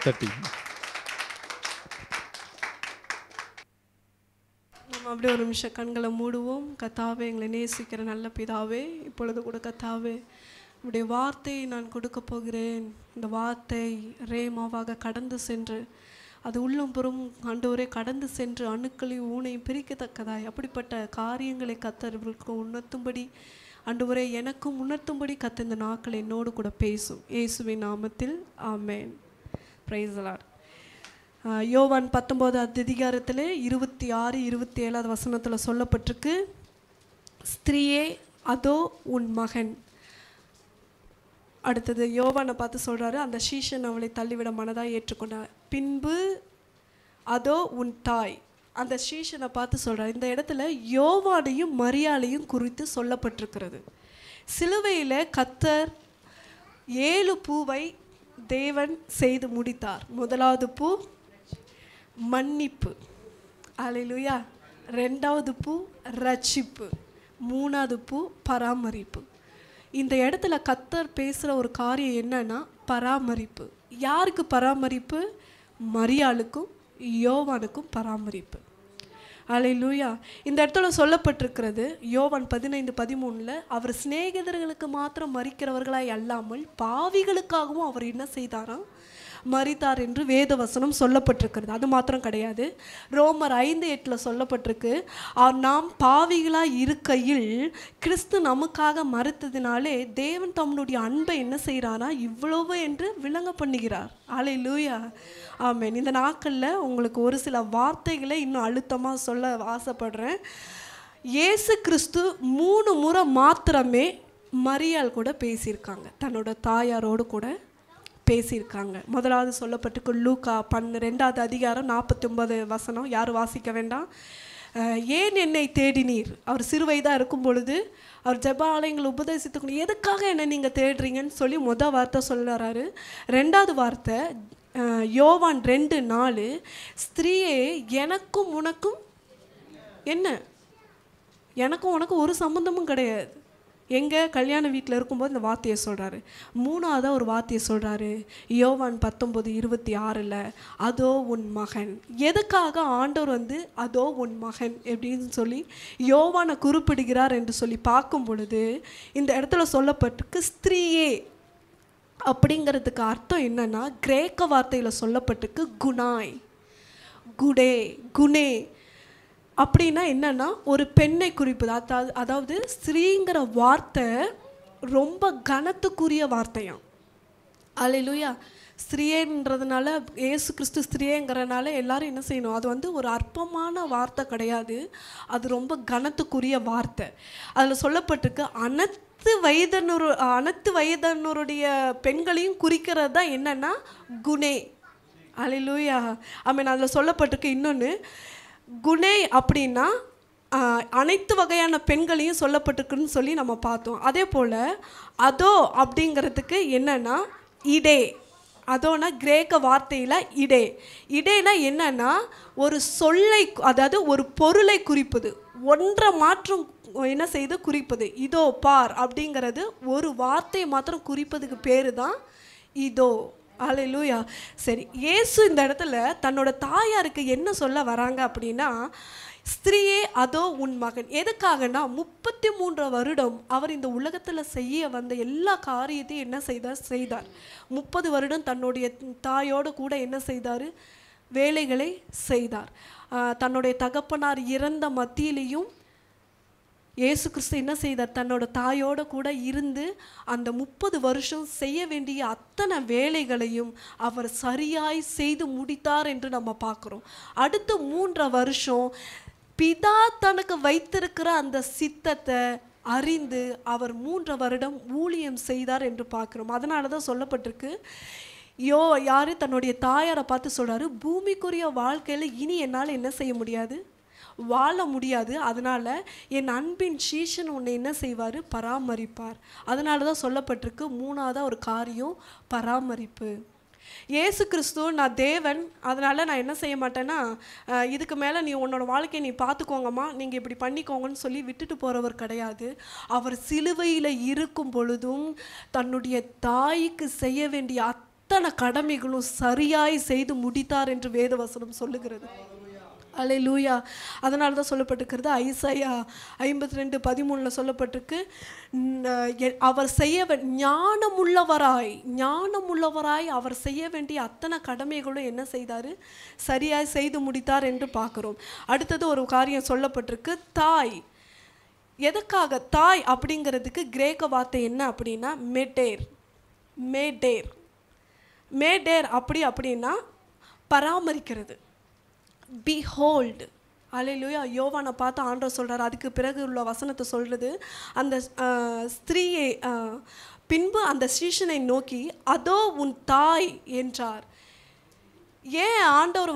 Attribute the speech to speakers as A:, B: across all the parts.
A: தட்டி
B: நம்ம அப்படியே ஒரு நிமிஷம் கண்களை மூடுவோம். கர்த்தாவே, எங்களை நேசிக்கிற நல்ல பிதாவே, இப்பொழுது கூட கர்த்தாவே உடைய வார்த்தையை நான் கொடுக்க போகிறேன். இந்த வார்த்தை ரேமாவாக கடந்து சென்று அது உள்ளும் புறம் ஆண்டவரே கடந்து சென்று அணுக்களையும் ஊனையும் பிரிக்கத்தக்கதாய் அப்படிப்பட்ட காரியங்களை கர்த்தர்களுக்கு உணர்த்தும்படி ஆண்டவரே எனக்கும் உணர்த்தும்படி கர்த்தர் இந்த நாட்கள் என்னோடு கூட பேசும். இயேசுவின் நாமத்தில் ஆமென். Praise the Lord. யோவான் 19 அதிகாரத்தில் 26, 27 வசனத்தில் சொல்லப்பட்டிருக்கு, ஸ்திரீயே அதோ உன் மகன். அடுத்தது யோவானை பார்த்து சொல்கிறாரு, அந்த சீஷன் அவளை தள்ளிவிட மனதாக ஏற்றுக்கொண்டார். பின்பு அதோ உன் தாய். அந்த சீஷனை பார்த்து சொல்கிறார். இந்த இடத்துல யோவானையும் மரியாளையும் குறித்து சொல்லப்பட்டிருக்கிறது. சிலுவையில் கர்த்தர் 7 பூவை தேவன் செய்து முடித்தார். முதலாவது பூ மன்னிப்பு, அல்லேலூயா. 2வது பூ ரட்சிப்பு, 3வது பூ பராமரிப்பு. இந்த இடத்துல கர்த்தர் பேசுகிற ஒரு காரியம் என்னன்னா பராமரிப்பு. யாருக்கு பராமரிப்பு? மரியாளுக்கும் யோவானுக்கும் பராமரிப்பு. அல்லேலூயா. இந்த இடத்துல சொல்லப்பட்டிருக்கிறது யோவான் 15:13 அவர் சிநேகிதர்களுக்கு மாத்திரம் மரிக்கிறவர்களாய் அல்லாமல் பாவிகளுக்காகவும் அவர் என்ன செய்தாராம்? மரித்தார் என்று வேதவசனம் சொல்லப்பட்டிருக்கிறது. அது மாத்திரம் கிடையாது, ரோமர் 5:8 சொல்லப்பட்டிருக்கு, நாம் பாவிகளாய் இருக்கையில் கிறிஸ்து நமக்காக மரித்ததினாலே தேவன் தம்முடைய அன்பை என்ன செய்கிறாரா இவ்வளவு என்று விளங்க பண்ணுகிறார். அல்லேலூயா, ஆமென். இந்த நாட்களில் உங்களுக்கு ஒரு சில வார்த்தைகளை இன்னும் அழுத்தமாக சொல்ல ஆசைப்படுறேன். இயேசு கிறிஸ்து 3 முறை மாத்திரமே மரியாள் கூட பேசியிருக்காங்க, தன்னோட தாயாரோடு கூட பேசியிருக்காங்க. முதலாவது சொல்லப்பட்டிருக்கு லூக்கா 2வது அதிகாரம் 49 வசனம். யாரும் வாசிக்க வேண்டாம். ஏன் என்னை தேடினீர்? அவர் சிறுவயதாக இருக்கும் பொழுது அவர் ஜெப ஆலயங்களை உபதேசித்துக்கணும், எதுக்காக என்னை நீங்கள் தேடுறீங்கன்னு சொல்லி முதல் வார்த்தை சொல்லுறாரு. 2வது வார்த்தை யோவான் 2:4 ஸ்திரீயே எனக்கும் உனக்கும் என்ன? எனக்கும் உனக்கும் ஒரு சம்பந்தமும் கிடையாது. எங்கே? கல்யாண வீட்டில் இருக்கும்போது இந்த வார்த்தையை சொல்கிறாரு. 3வது ஒரு வார்த்தையை சொல்கிறாரு யோவான் 19:26 அதோ உன் மகன். எதுக்காக ஆண்டவர் அதோ உன் மகன் அப்படின்னு சொல்லி யோவானை குறிப்பிடுகிறார் என்று சொல்லி பார்க்கும் பொழுது இந்த இடத்துல சொல்லப்பட்டிருக்கு ஸ்திரீயே அப்படிங்கிறதுக்கு அர்த்தம் என்னன்னா கிரேக்க வார்த்தையில் சொல்லப்பட்டிருக்கு குணாய், குடே, குணே. அப்படின்னா என்னன்னா ஒரு பெண்ணை குறிப்புது. அதாவது ஸ்திரீங்கிற வார்த்தை ரொம்ப கனத்துக்குரிய வார்த்தையாம். அல்லேலூயா. ஸ்திரீன்றதுனால இயேசு கிறிஸ்து ஸ்திரீங்கிறனால எல்லாரும் என்ன செய்யணும்? அது ஒரு அற்பமான வார்த்தை கிடையாது, அது ரொம்ப கனத்துக்குரிய வார்த்தை. அதில் சொல்லப்பட்டிருக்கு அனைத்து வயதினருடைய பெண்களையும் குறிக்கிறது தான் என்னன்னா குணே. அல்லேலூயா, ஆமென். அதில் சொல்லப்பட்டிருக்கு இன்னொன்று குணே அப்படின்னா அனைத்து வகையான பெண்களையும் சொல்லப்பட்டிருக்குன்னு சொல்லி நம்ம பார்த்தோம். அதே போல் அதோ அப்படிங்கிறதுக்கு என்னன்னா இடே. அதோனா கிரேக்க வார்த்தையில் இடே. இடேனா என்னன்னா ஒரு சொல்லை, அதாவது ஒரு பொருளை குறிப்பது, ஒன்றை மாற்றம் என்ன செய்து குறிப்பது. இதோ பார் அப்படிங்கிறது ஒரு வார்த்தையை மாத்திரம் குறிப்பதுக்கு பேர் தான் இதோ. அல்லேலூயா. சரி, இயேசு இந்த இடத்துல தன்னோட தாயாருக்கு என்ன சொல்ல வராங்க அப்படின்னா ஸ்திரீயே அதோ உன் மகன். எதுக்காகனா 33 வருடம் அவர் இந்த உலகத்தில் செய்ய வந்த எல்லா காரியத்தையும் என்ன செய்தார்? 30 வருடம் தன்னுடைய தாயோடு கூட என்ன செய்தார்? வேலைகளை செய்தார். தன்னுடைய தகப்பனார் இறந்த மத்தியிலையும் இயேசு கிறிஸ்து என்ன செய்தார்? தன்னோட தாயோடு கூட இருந்து அந்த 30 வருஷம் செய்ய வேண்டிய அத்தனை வேலைகளையும் அவர் சரியாய் செய்து முடித்தார் என்று நம்ம பார்க்குறோம். அடுத்த 3 வருஷம் பிதா தனக்கு வைத்திருக்கிற அந்த சித்தத்தை அறிந்து அவர் 3 வருடம் ஊழியம் செய்தார் என்று பார்க்குறோம். அதனால தான் சொல்லப்பட்டிருக்கு யார் தன்னுடைய தாயாரை பார்த்து சொல்கிறாரு, பூமிக்குரிய வாழ்க்கையில் இனி என்னால் என்ன செய்ய முடியாது? வாழ முடியாது. அதனால் என் அன்பின் சீஷன் உன்னை என்ன செய்வார்? பராமரிப்பார். அதனால தான் சொல்லப்பட்டிருக்கு 3வது ஒரு காரியம் பராமரிப்பு. இயேசு கிறிஸ்து நான் தேவன், அதனால் நான் என்ன செய்ய மாட்டேன்னா இதுக்கு மேலே நீ உன்னோட வாழ்க்கையை நீ பார்த்துக்கோங்கம்மா, நீங்கள் இப்படி பண்ணிக்கோங்கன்னு சொல்லி விட்டுட்டு போகிறவர் கிடையாது. அவர் சிலுவையில் இருக்கும் பொழுதும் தன்னுடைய தாய்க்கு செய்ய வேண்டிய அத்தனை கடமைகளும் சரியாய் செய்து முடித்தார் என்று வேதவசனம் சொல்லுகிறது. அல்லேலூயா. அதனால தான் சொல்லப்பட்டிருக்கிறது, ஐசாயா 52:13 சொல்லப்பட்டிருக்கு, அவர் செய்ய ஞானமுள்ளவராய் அவர் செய்ய வேண்டிய அத்தனை கடமைகளும் என்ன செய்தார், சரியாய் செய்து முடித்தார் என்று பார்க்குறோம். அடுத்தது ஒரு காரியம் சொல்லப்பட்டிருக்கு, தாய். எதுக்காக தாய் அப்படிங்கிறதுக்கு கிரேக்க வார்த்தை என்ன அப்படின்னா மேடேர் அப்படின்னா பராமரிக்கிறது. Behold. அல்லேலூயா. யோவானை பார்த்து ஆண்டவர் சொல்கிறார். அதுக்கு பிறகு உள்ள வசனத்தை சொல்கிறது, அந்த ஸ்திரீயை பின்பு அந்த சீஷனை நோக்கி அதோ உன் தாய் என்றார். ஏன் ஆண்டவர்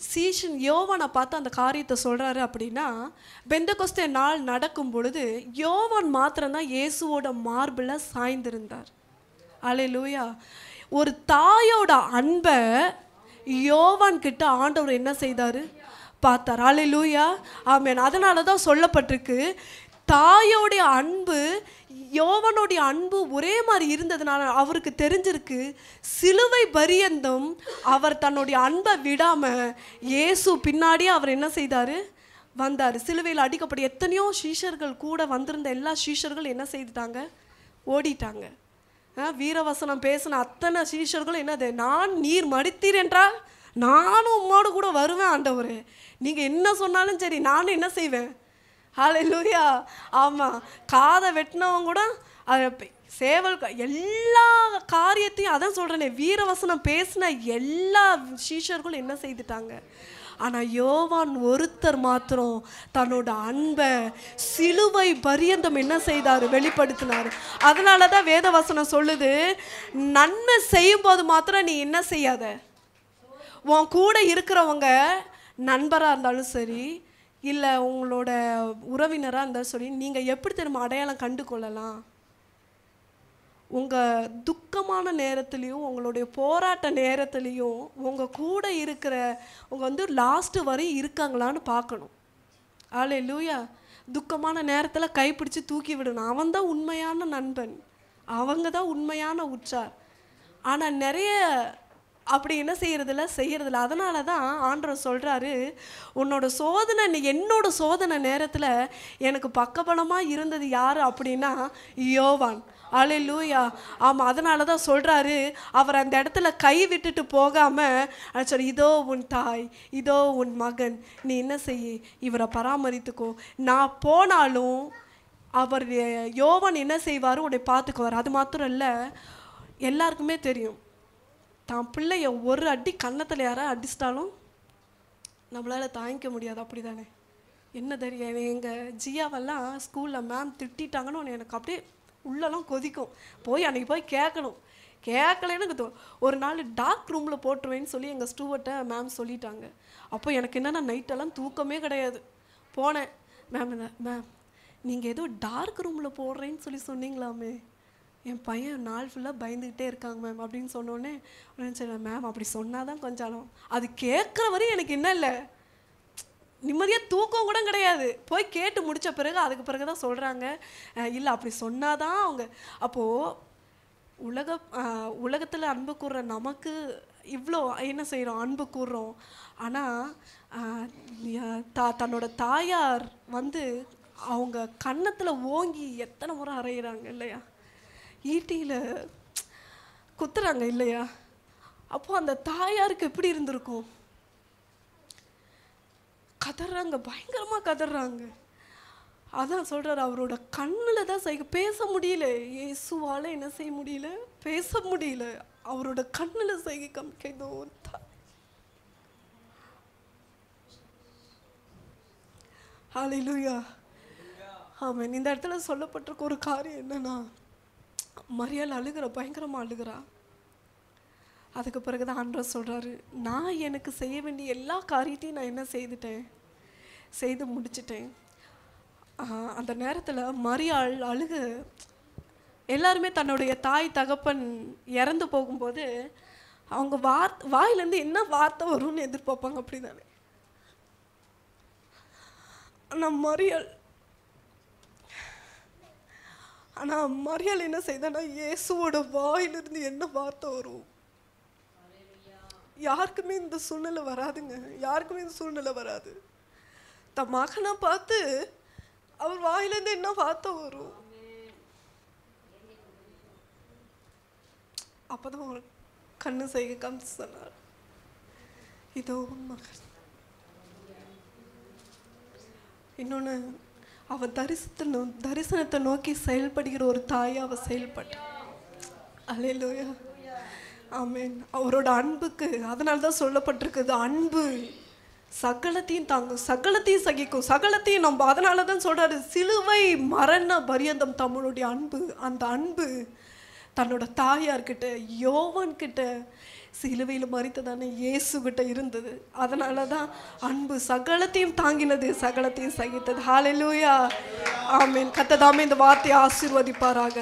B: சீஷன் யோவானை பார்த்து அந்த காரியத்தை சொல்கிறாரு அப்படின்னா, பெந்தெகோஸ்தே நாள் நடக்கும் பொழுது யோவான் மாத்திரம்தான் இயேசுவோட மார்பில் சாய்ந்திருந்தார். அல்லேலூயா. ஒரு தாயோட அன்பை யோவான் கிட்ட ஆண்டவர் என்ன செய்தார், பார்த்தார். அல்லேலூயா. ஆமென். அதனால தான் சொல்லப்பட்டிருக்கு, தாயோடைய அன்பு யோவானுடைய அன்பு ஒரே மாதிரி இருந்ததுனால அவருக்கு தெரிஞ்சிருக்கு, சிலுவை பரியந்தம் அவர் தன்னுடைய அன்பை விடாமல் இயேசு பின்னாடியே அவர் என்ன செய்தார், வந்தார். சிலுவையில் அடிக்கப்பட்ட எத்தனையோ சீஷர்கள் கூட வந்திருந்த எல்லா சீஷர்கள் என்ன செய்துட்டாங்க, ஓடிட்டாங்க. வீரவசனம் பேசின அத்தனை சீஷர்களும் என்னது, நீர் மடித்தீர் என்றால் நானும் உம்மோடு கூட வருவேன் ஆண்டவரே, நீங்கள் என்ன சொன்னாலும் சரி நானும் என்ன செய்வேன். ஹல்லேலூயா. ஆமாம். காதை வெட்டினவங்க கூட சேவல் எல்லா காரியத்தையும், அதான் சொல்கிறேனே, வீரவசனம் பேசின எல்லா சீஷர்களும் என்ன செய்துட்டாங்க. ஆனால் யோவான் ஒருத்தர் மாத்திரம் தன்னோட அன்பை சிலுவை பரியந்தம் என்ன செய்தார், வெளிப்படுத்தினார். அதனால தான் வேதவசனம் சொல்லுது, நன்மை செய்யும்போது மாத்திரம் நீ என்ன செய்யாத, உன் கூட இருக்கிறவங்க நண்பராக இருந்தாலும் சரி, இல்லை உங்களோட உறவினராக இருந்தாலும் சரி, நீங்கள் எப்படி தெரியுமா அடையாளம் கண்டு கொள்ளலாம், உங்கள் துக்கமான நேரத்துலேயும் உங்களுடைய போராட்ட நேரத்துலேயும் உங்கள் கூட இருக்கிற உங்கள் லாஸ்ட்டு வரையும் இருக்காங்களான்னு பார்க்கணும். அல்லேலூயா. துக்கமான நேரத்தில் கைப்பிடிச்சு தூக்கி விடணும். அவன் தான் உண்மையான நண்பன், அவங்க தான் உண்மையான உற்றார். ஆனால் நிறைய அப்படி என்ன செய்யறதில்ல. அதனால தான் ஆண்டவர் சொல்கிறாரு, உன்னோட சோதனை, என்னோட சோதனை நேரத்தில் எனக்கு பக்கபலமாக இருந்தது யார் அப்படின்னா யோவான். அல்லேலூயா. ஆமாம். அதனால தான் சொல்கிறாரு, அவர் அந்த இடத்துல கை விட்டுட்டு போகாமல் சொல்லி, இதோ உன் தாய், இதோ உன் மகன், நீ என்ன செய்ய, இவரை பராமரித்துக்கோ, நான் போனாலும் அவர் யோவான் என்ன செய்வார், உன்னை பார்த்துக்குவார். அது மாத்திரம் இல்லை, எல்லாருக்குமே தெரியும், தான் பிள்ளைய ஒரு அடி கன்னத்தில் யாராவது அடிச்சிட்டாலும் நம்மளால் தாங்கிக்க முடியாது. அப்படி தானே? என்ன தெரியும், எங்கள் ஜியாவெல்லாம் ஸ்கூலில் மேம் திட்டாங்கன்னு எனக்கு அப்படியே உள்ளெல்லாம் கொதிக்கும். அன்றைக்கி போய் கேட்கணும். கேட்கலன்னு ஒரு நாள் டார்க் ரூமில் போட்டுருவேன்னு சொல்லி எங்கள் ஸ்டூவர்ட்டை மேம் சொல்லிட்டாங்க. அப்போ எனக்கு என்னென்னா நைட்டெல்லாம் தூக்கமே கிடையாது. போனேன், மேம் நீங்கள் ஏதோ டார்க் ரூமில் போடுறேன்னு சொல்லி சொன்னீங்களாமே, என் பையன் நாள் ஃபுல்லாக பயந்துக்கிட்டே இருக்காங்க மேம் அப்படின்னு சொன்னோடனே சரி மேம் அப்படி சொன்னால் தான் கொஞ்சம் அது கேட்குற வரையும் எனக்கு என்ன இல்லை, நிம்மதியாக தூக்கம் கூட கிடையாது. போய் கேட்டு முடித்த பிறகு அதுக்கு பிறகு தான் சொல்கிறாங்க, இல்லை அப்படி சொன்னாதான் அவங்க. அப்போது உலகத்தில் அன்பு கூறுற நமக்கு இவ்வளோ என்ன செய்கிறோம், அன்பு கூறுறோம். ஆனால் தன்னோட தாயார் அவங்க கன்னத்தில் ஓங்கி எத்தனை முறை அறையிறாங்க இல்லையா, ஈட்டியில் குத்துறாங்க இல்லையா. அப்போது அந்த தாயாருக்கு எப்படி இருந்திருக்கும், கதறாங்க, பயங்கரமாக கதறாங்க. அதான் சொல்கிறார், அவரோட கண்ணில் தான் பேச முடியல, இயேசுவால் என்ன செய்ய முடியல, பேச முடியல, அவரோட கண்ணில் செய்கை காமிக்கதோ. ஹல்லேலூயா. ஆமென். இந்த இடத்துல சொல்லப்பட்டிருக்க ஒரு காரியம் என்னன்னா, மரியாள் அழுகிற, பயங்கரமாக அழுகிறா. அதுக்கு பிறகு தான் ஆண்டவர் சொல்கிறாரு, நான் எனக்கு செய்ய வேண்டிய எல்லா காரியத்தையும் நான் என்ன செய்து முடிச்சிட்டேன். அந்த நேரத்தில் மரியாள் எல்லாருமே தன்னுடைய தாய் தகப்பன் இறந்து போகும்போது அவங்க வாயிலேருந்து என்ன வார்த்தை வரும்னு எதிர்பார்ப்பாங்க, அப்படி தானே. ஆனால் மரியாள் என்ன செய்தானா, இயேசுவோட வாயிலிருந்து என்ன வார்த்தை வரும், யாருக்குமே இந்த சூழ்நிலை வராதுங்க. யாருக்குமே இந்த சூழ்நிலை வராது. தன் மகனை பார்த்து அவர் வாயிலேருந்து என்ன வார்த்தை வரும்? அப்பதான் ஒரு கண்ணு செய்க காமிச்சு சொன்னார், இதோ உன் மகன். இன்னொன்று, அவ தரிசனத்தை நோக்கி செயல்படுகிற ஒரு தாயை அவ செயல்பட்டார். அல்லேலூயா, ஆமென். அவரோட அன்புக்கு அதனால தான் சொல்லப்பட்டிருக்குது, அன்பு சகலத்தையும் தாங்கும், சகலத்தையும் சகிக்கும், சகலத்தையும் நம்ப. அதனால தான் சொல்றாரு, சிலுவை மரண பரியந்தம் தம்முடைய அன்பு. அந்த அன்பு தன்னோட தாயார்கிட்ட, யோவான்கிட்ட, சிலுவையில் மரித்ததானே இயேசுகிட்ட இருந்தது. அதனால தான் அன்பு சகலத்தையும் தாங்கினது, சகலத்தையும் சகித்தது. ஹல்லேலூயா, ஆமென். கர்த்தர் தாமே இந்த வார்த்தையை ஆசீர்வதிப்பாராக.